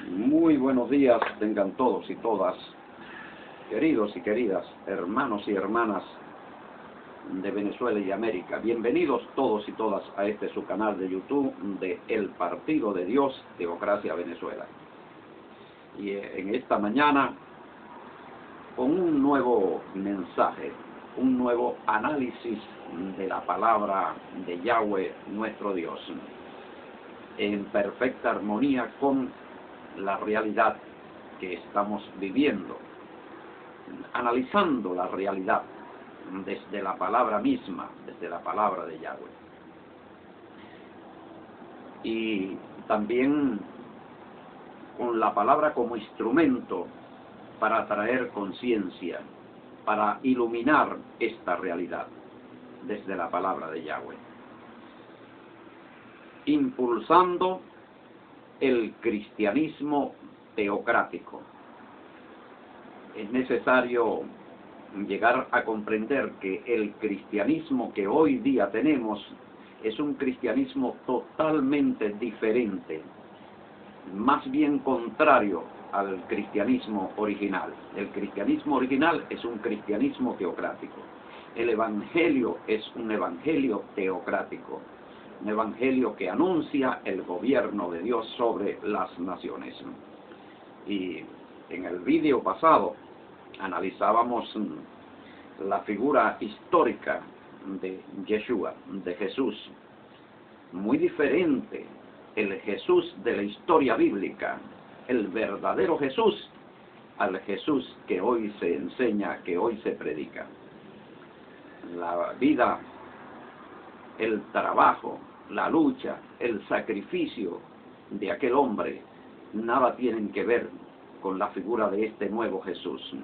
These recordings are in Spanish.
Muy buenos días tengan todos y todas, queridos y queridas, hermanos y hermanas de Venezuela y América. Bienvenidos todos y todas a este su canal de YouTube de El Partido de Dios, Teocracia Venezuela. Y en esta mañana, con un nuevo mensaje, un nuevo análisis de la palabra de Yahweh, nuestro Dios, en perfecta armonía con la realidad que estamos viviendo, analizando la realidad desde la palabra misma, desde la palabra de Yahweh. Y también con la palabra como instrumento para traer conciencia, para iluminar esta realidad desde la palabra de Yahweh, impulsando el cristianismo teocrático. Es necesario llegar a comprender que el cristianismo que hoy día tenemos es un cristianismo totalmente diferente, más bien contrario al cristianismo original. El cristianismo original es un cristianismo teocrático. El evangelio es un evangelio teocrático, un evangelio que anuncia el gobierno de Dios sobre las naciones. Y en el vídeo pasado analizábamos la figura histórica de Yeshua, de Jesús. Muy diferente el Jesús de la historia bíblica, el verdadero Jesús, al Jesús que hoy se enseña, que hoy se predica. La vida, el trabajo, la lucha, el sacrificio de aquel hombre, nada tienen que ver con la figura de este nuevo Jesús.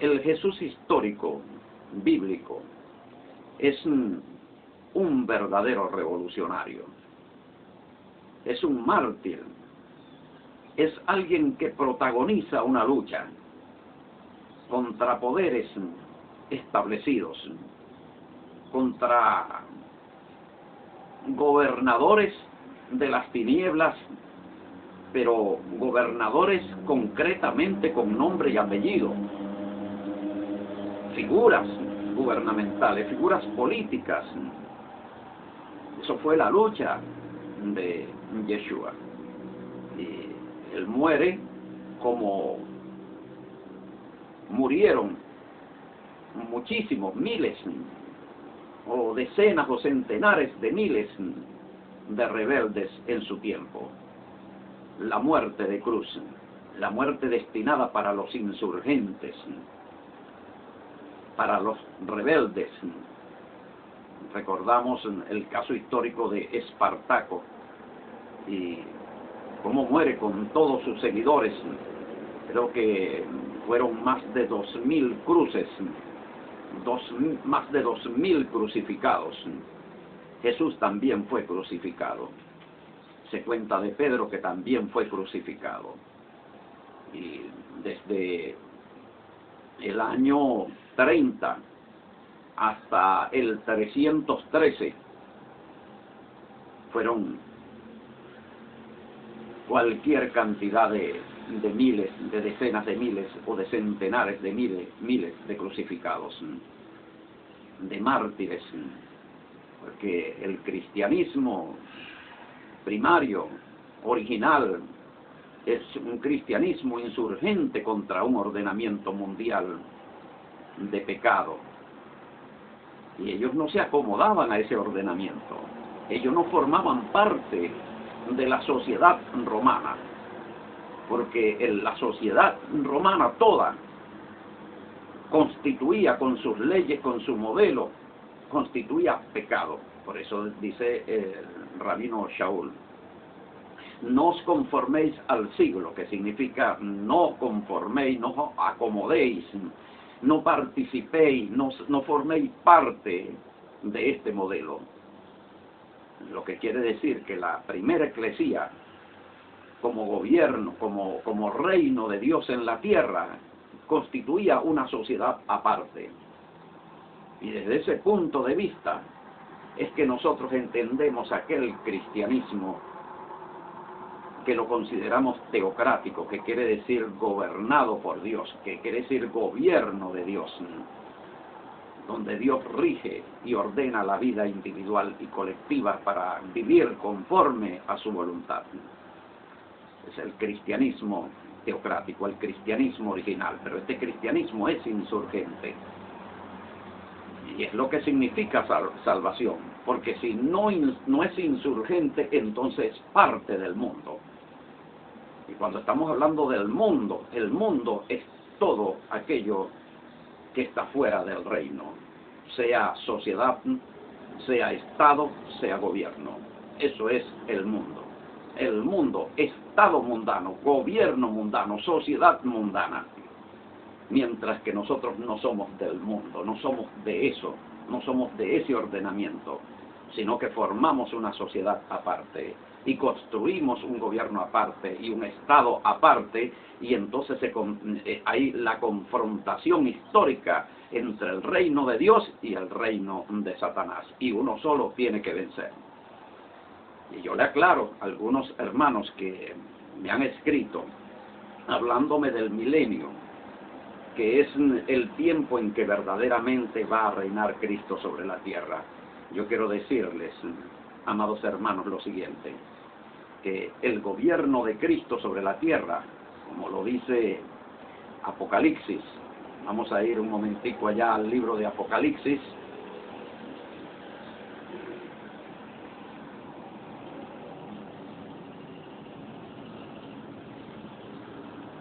El Jesús histórico, bíblico, es un verdadero revolucionario. Es un mártir. Es alguien que protagoniza una lucha contra poderes establecidos, contra gobernadores de las tinieblas, pero gobernadores concretamente con nombre y apellido, figuras gubernamentales, figuras políticas. Eso fue la lucha de Yeshua. Y él muere como murieron muchísimos, miles o decenas o centenares de miles de rebeldes en su tiempo. La muerte de cruz, la muerte destinada para los insurgentes, para los rebeldes. Recordamos el caso histórico de Espartaco y cómo muere con todos sus seguidores. Creo que fueron más de 2000 cruces, más de 2000 crucificados. Jesús también fue crucificado. Se cuenta de Pedro que también fue crucificado. Y desde el año 30 hasta el 313 fueron cualquier cantidad de miles, de decenas de miles o de centenares de miles de crucificados, de mártires, porque el cristianismo primario, original, es un cristianismo insurgente contra un ordenamiento mundial de pecado. Y ellos no se acomodaban a ese ordenamiento. Ellos no formaban parte de la sociedad romana, porque la sociedad romana toda constituía con sus leyes, con su modelo, constituía pecado. Por eso dice el rabino Shaul: no os conforméis al siglo, que significa no conforméis, no acomodéis, no participéis, no forméis parte de este modelo. Lo que quiere decir que la primera eclesía, como gobierno, como reino de Dios en la tierra, constituía una sociedad aparte. Y desde ese punto de vista es que nosotros entendemos aquel cristianismo que lo consideramos teocrático, que quiere decir gobernado por Dios, que quiere decir gobierno de Dios, donde Dios rige y ordena la vida individual y colectiva para vivir conforme a su voluntad. Es el cristianismo teocrático, el cristianismo original, pero este cristianismo es insurgente. Y es lo que significa salvación, porque si no es insurgente, entonces es parte del mundo. Y cuando estamos hablando del mundo, el mundo es todo aquello que está fuera del reino, sea sociedad, sea Estado, sea gobierno. Eso es el mundo. El mundo, Estado mundano, gobierno mundano, sociedad mundana. Mientras que nosotros no somos del mundo, no somos de eso, no somos de ese ordenamiento, sino que formamos una sociedad aparte y construimos un gobierno aparte y un Estado aparte, y entonces hay la confrontación histórica entre el reino de Dios y el reino de Satanás, y uno solo tiene que vencer. Y yo le aclaro a algunos hermanos que me han escrito hablándome del milenio, que es el tiempo en que verdaderamente va a reinar Cristo sobre la tierra. Yo quiero decirles, amados hermanos, lo siguiente, que el gobierno de Cristo sobre la tierra, como lo dice Apocalipsis, vamos a ir un momentico allá al libro de Apocalipsis,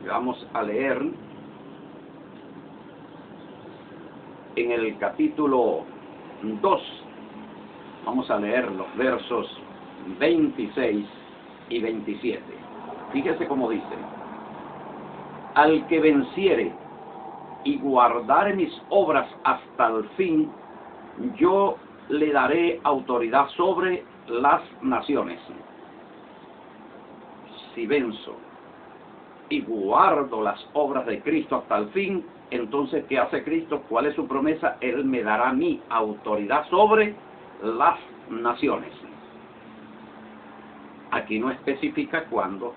y vamos a leer en el capítulo 2, vamos a leer los versos 26 y 27. Fíjese cómo dice: al que venciere y guardare mis obras hasta el fin, yo le daré autoridad sobre las naciones. Si venzo y guardo las obras de Cristo hasta el fin, entonces, ¿qué hace Cristo? ¿Cuál es su promesa? Él me dará mi autoridad sobre las naciones. Aquí no especifica cuándo,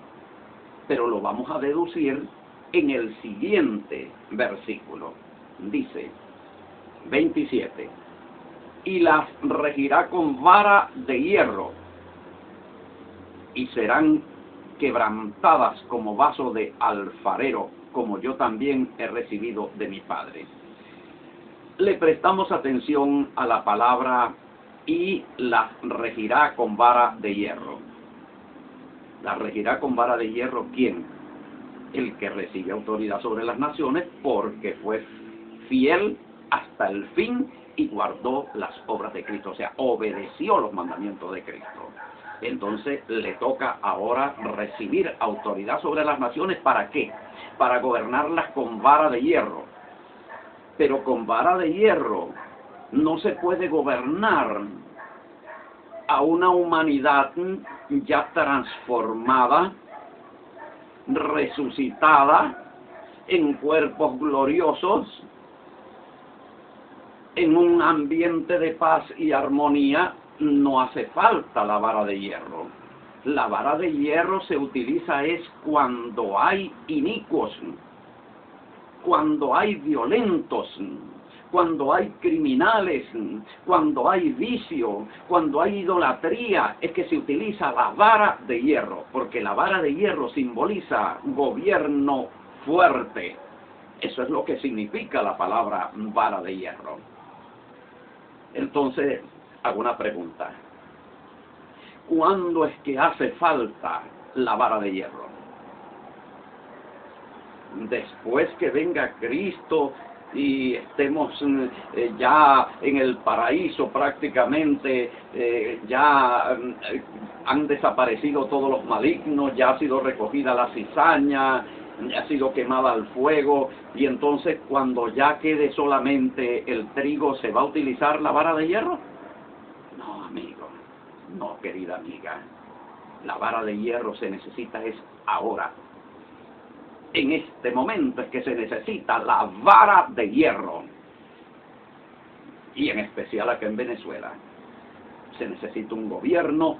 pero lo vamos a deducir en el siguiente versículo. Dice, 27, y las regirá con vara de hierro, y serán quebrantadas como vaso de alfarero, como yo también he recibido de mi Padre. Le prestamos atención a la palabra y las regirá con vara de hierro. ¿La regirá con vara de hierro quién? El que recibe autoridad sobre las naciones porque fue fiel hasta el fin y guardó las obras de Cristo, o sea, obedeció los mandamientos de Cristo. Entonces le toca ahora recibir autoridad sobre las naciones. ¿Para qué? Para gobernarlas con vara de hierro. Pero con vara de hierro no se puede gobernar a una humanidad ya transformada, resucitada, en cuerpos gloriosos, en un ambiente de paz y armonía. No hace falta la vara de hierro. La vara de hierro se utiliza es cuando hay inicuos, cuando hay violentos, cuando hay criminales, cuando hay vicio, cuando hay idolatría. Es que se utiliza la vara de hierro, porque la vara de hierro simboliza gobierno fuerte. Eso es lo que significa la palabra vara de hierro. Entonces, hago una pregunta. ¿Cuándo es que hace falta la vara de hierro? Después que venga Cristo y estemos ya en el paraíso prácticamente, ya han desaparecido todos los malignos, ya ha sido recogida la cizaña, ha sido quemada al fuego, y entonces cuando ya quede solamente el trigo, ¿se va a utilizar la vara de hierro? No, amigo, no, querida amiga. La vara de hierro se necesita es ahora. En este momento es que se necesita la vara de hierro. Y en especial acá en Venezuela. Se necesita un gobierno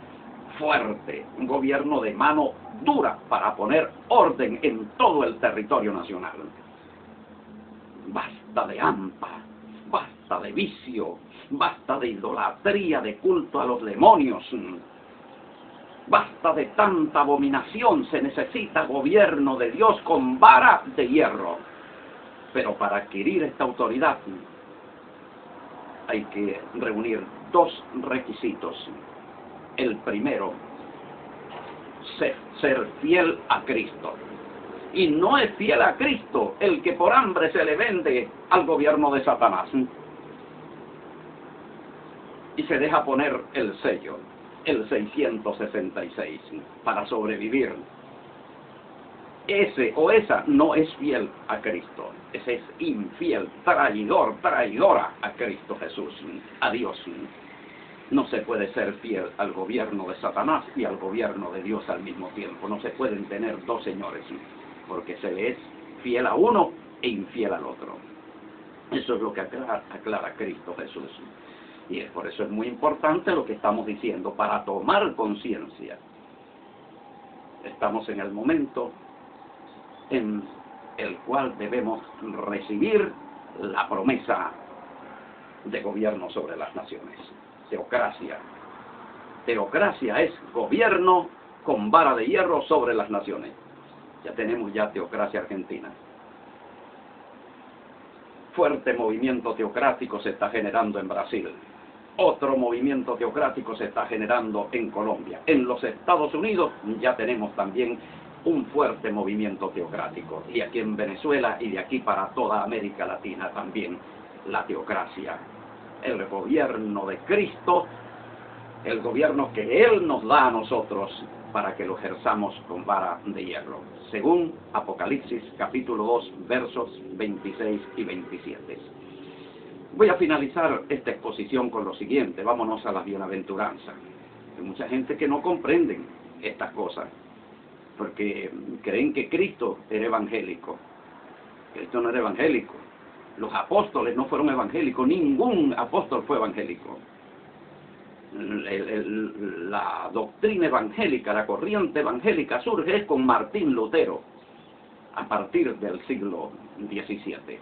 fuerte, un gobierno de mano dura para poner orden en todo el territorio nacional. Basta de hampa, basta de vicio, basta de idolatría, de culto a los demonios. Basta de tanta abominación, se necesita gobierno de Dios con vara de hierro. Pero para adquirir esta autoridad hay que reunir dos requisitos. El primero, ser fiel a Cristo. Y no es fiel a Cristo el que por hambre se le vende al gobierno de Satanás y se deja poner el sello, el 666, para sobrevivir. Ese o esa no es fiel a Cristo. Ese es infiel, traidor, traidora a Cristo Jesús, a Dios. No se puede ser fiel al gobierno de Satanás y al gobierno de Dios al mismo tiempo. No se pueden tener dos señores, porque se le es fiel a uno e infiel al otro. Eso es lo que aclara Cristo Jesús. Y por eso es muy importante lo que estamos diciendo, para tomar conciencia. Estamos en el momento en el cual debemos recibir la promesa de gobierno sobre las naciones. Teocracia. Teocracia es gobierno con vara de hierro sobre las naciones. Ya tenemos teocracia argentina. Fuerte movimiento teocrático se está generando en Brasil. Otro movimiento teocrático se está generando en Colombia. En los Estados Unidos ya tenemos también un fuerte movimiento teocrático. Y aquí en Venezuela y de aquí para toda América Latina también la teocracia. El gobierno de Cristo, el gobierno que Él nos da a nosotros para que lo ejerzamos con vara de hierro. Según Apocalipsis capítulo 2, versos 26 y 27. Voy a finalizar esta exposición con lo siguiente. Vámonos a las bienaventuranzas. Hay mucha gente que no comprenden estas cosas, porque creen que Cristo era evangélico. Cristo no era evangélico. Los apóstoles no fueron evangélicos. Ningún apóstol fue evangélico. La doctrina evangélica, la corriente evangélica surge con Martín Lutero a partir del siglo XVII.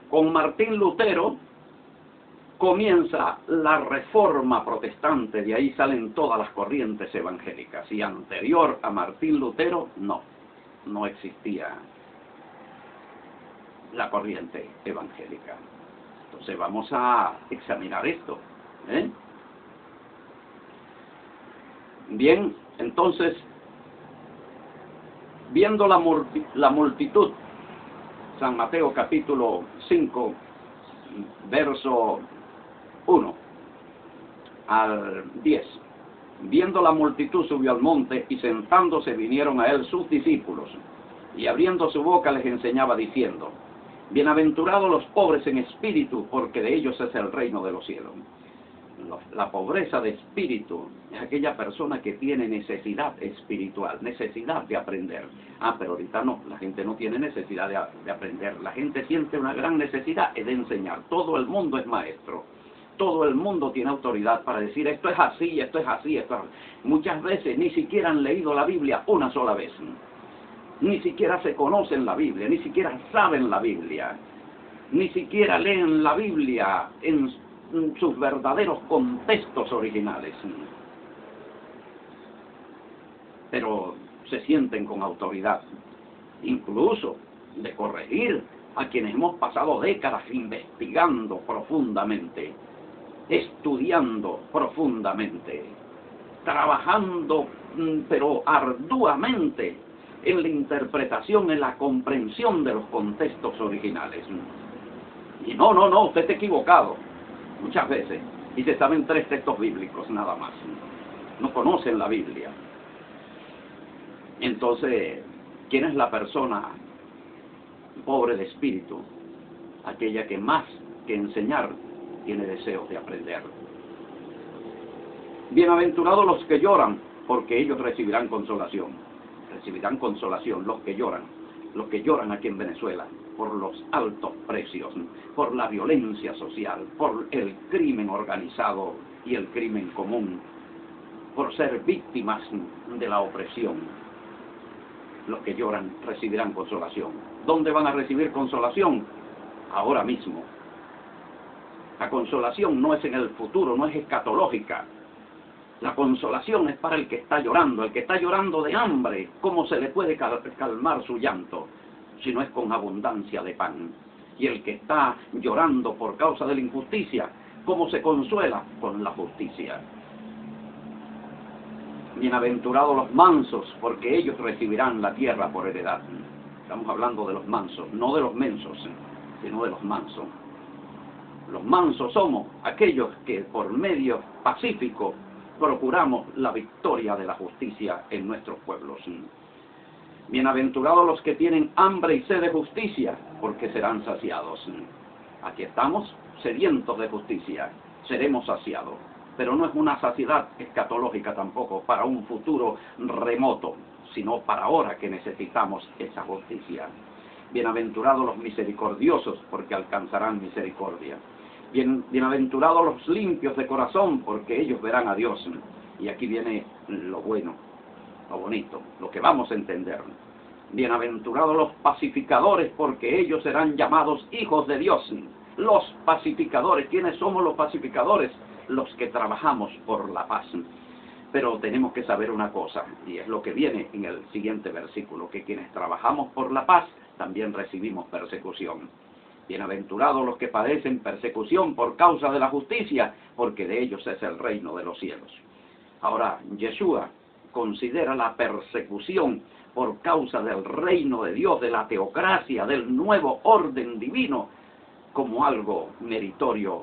Con Martín Lutero comienza la reforma protestante, de ahí salen todas las corrientes evangélicas. Y anterior a Martín Lutero, no existía la corriente evangélica. Entonces vamos a examinar esto. Bien, entonces, viendo la multitud, San Mateo capítulo 5, verso 1 al 10. Viendo la multitud subió al monte, y sentándose vinieron a él sus discípulos, y abriendo su boca les enseñaba diciendo: Bienaventurados los pobres en espíritu, porque de ellos es el reino de los cielos. La pobreza de espíritu es aquella persona que tiene necesidad espiritual, necesidad de aprender. Pero ahorita no, la gente no tiene necesidad de aprender. La gente siente una gran necesidad de enseñar. Todo el mundo es maestro. Todo el mundo tiene autoridad para decir esto es así, esto es así, esto es así. Muchas veces ni siquiera han leído la Biblia una sola vez. Ni siquiera se conocen la Biblia, ni siquiera saben la Biblia. Ni siquiera leen la Biblia en sus verdaderos contextos originales. Pero se sienten con autoridad, incluso de corregir a quienes hemos pasado décadas investigando profundamente, estudiando profundamente, trabajando pero arduamente en la interpretación, en la comprensión de los contextos originales. Y no, usted está equivocado. Muchas veces, y se saben 3 textos bíblicos nada más, no conocen la Biblia. Entonces, ¿quién es la persona pobre de espíritu? Aquella que más que enseñar tiene deseos de aprender. Bienaventurados los que lloran, porque ellos recibirán consolación. Recibirán consolación los que lloran aquí en Venezuela. por los altos precios, por la violencia social, por el crimen organizado y el crimen común, por ser víctimas de la opresión. Los que lloran recibirán consolación. ¿Dónde van a recibir consolación? Ahora mismo. La consolación no es en el futuro, no es escatológica. La consolación es para el que está llorando. El que está llorando de hambre, ¿cómo se le puede calmar su llanto? Si no es con abundancia de pan. Y el que está llorando por causa de la injusticia, ¿cómo se consuela? Con la justicia. Bienaventurados los mansos, porque ellos recibirán la tierra por heredad. Estamos hablando de los mansos, no de los mensos, sino de los mansos. Los mansos somos aquellos que por medio pacífico procuramos la victoria de la justicia en nuestros pueblos. Bienaventurados los que tienen hambre y sed de justicia, porque serán saciados. Aquí estamos sedientos de justicia, seremos saciados. Pero no es una saciedad escatológica tampoco, para un futuro remoto, sino para ahora que necesitamos esa justicia. Bienaventurados los misericordiosos, porque alcanzarán misericordia. Bienaventurados los limpios de corazón, porque ellos verán a Dios. Y aquí viene lo bueno, lo bonito, lo que vamos a entender. Bienaventurados los pacificadores, porque ellos serán llamados hijos de Dios. Los pacificadores, ¿quiénes somos los pacificadores? Los que trabajamos por la paz. Pero tenemos que saber una cosa, y es lo que viene en el siguiente versículo, que quienes trabajamos por la paz también recibimos persecución. Bienaventurados los que padecen persecución por causa de la justicia, porque de ellos es el reino de los cielos. Ahora, Yeshua considera la persecución por causa del reino de Dios, de la teocracia, del nuevo orden divino, como algo meritorio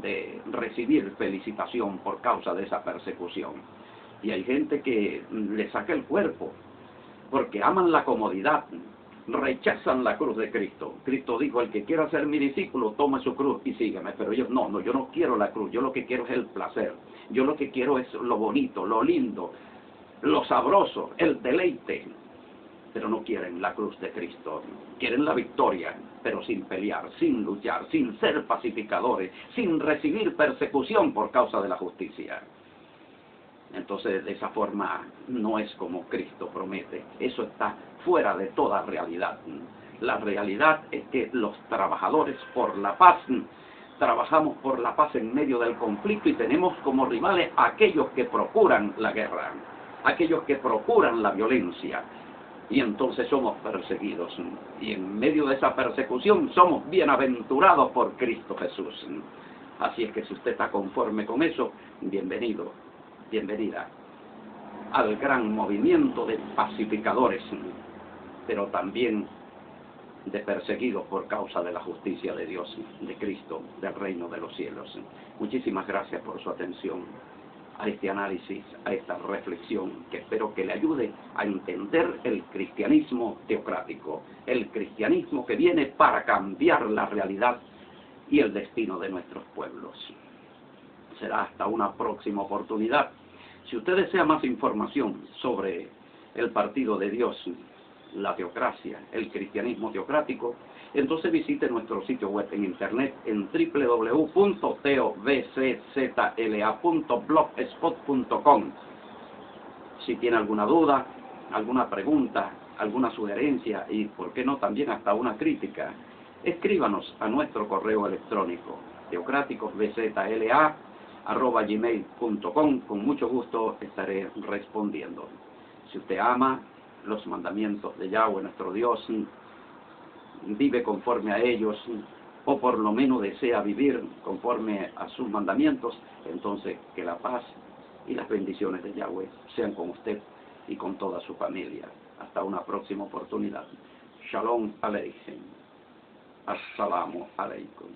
de recibir felicitación por causa de esa persecución. Y hay gente que le saca el cuerpo porque aman la comodidad, rechazan la cruz de Cristo. Cristo dijo: el que quiera ser mi discípulo, tome su cruz y sígueme. Pero ellos no, yo no quiero la cruz, yo lo que quiero es el placer, yo lo que quiero es lo bonito, lo lindo, lo sabroso, el deleite. Pero no quieren la cruz de Cristo, quieren la victoria, pero sin pelear, sin luchar, sin ser pacificadores, sin recibir persecución por causa de la justicia. Entonces, de esa forma no es como Cristo promete. Eso está fuera de toda realidad. La realidad es que los trabajadores por la paz, trabajamos por la paz en medio del conflicto, y tenemos como rivales a aquellos que procuran la guerra, aquellos que procuran la violencia. Y entonces somos perseguidos, y en medio de esa persecución somos bienaventurados por Cristo Jesús. Así es que si usted está conforme con eso, bienvenido, bienvenida al gran movimiento de pacificadores, pero también de perseguidos por causa de la justicia de Dios, de Cristo, del reino de los cielos. Muchísimas gracias por su atención a este análisis, a esta reflexión, que espero que le ayude a entender el cristianismo teocrático, el cristianismo que viene para cambiar la realidad y el destino de nuestros pueblos. Será hasta una próxima oportunidad. Si usted desea más información sobre el partido de Dios, la teocracia, el cristianismo teocrático, entonces visite nuestro sitio web en internet en www.tovczla.blogspot.com. Si tiene alguna duda, alguna pregunta, alguna sugerencia y, por qué no, también hasta una crítica, escríbanos a nuestro correo electrónico teocráticosbzla@gmail.com. Con mucho gusto estaré respondiendo. Si usted ama los mandamientos de Yahweh, nuestro Dios, vive conforme a ellos, o por lo menos desea vivir conforme a sus mandamientos, entonces que la paz y las bendiciones de Yahweh sean con usted y con toda su familia. Hasta una próxima oportunidad. Shalom Aleichem. Assalamu alaikum.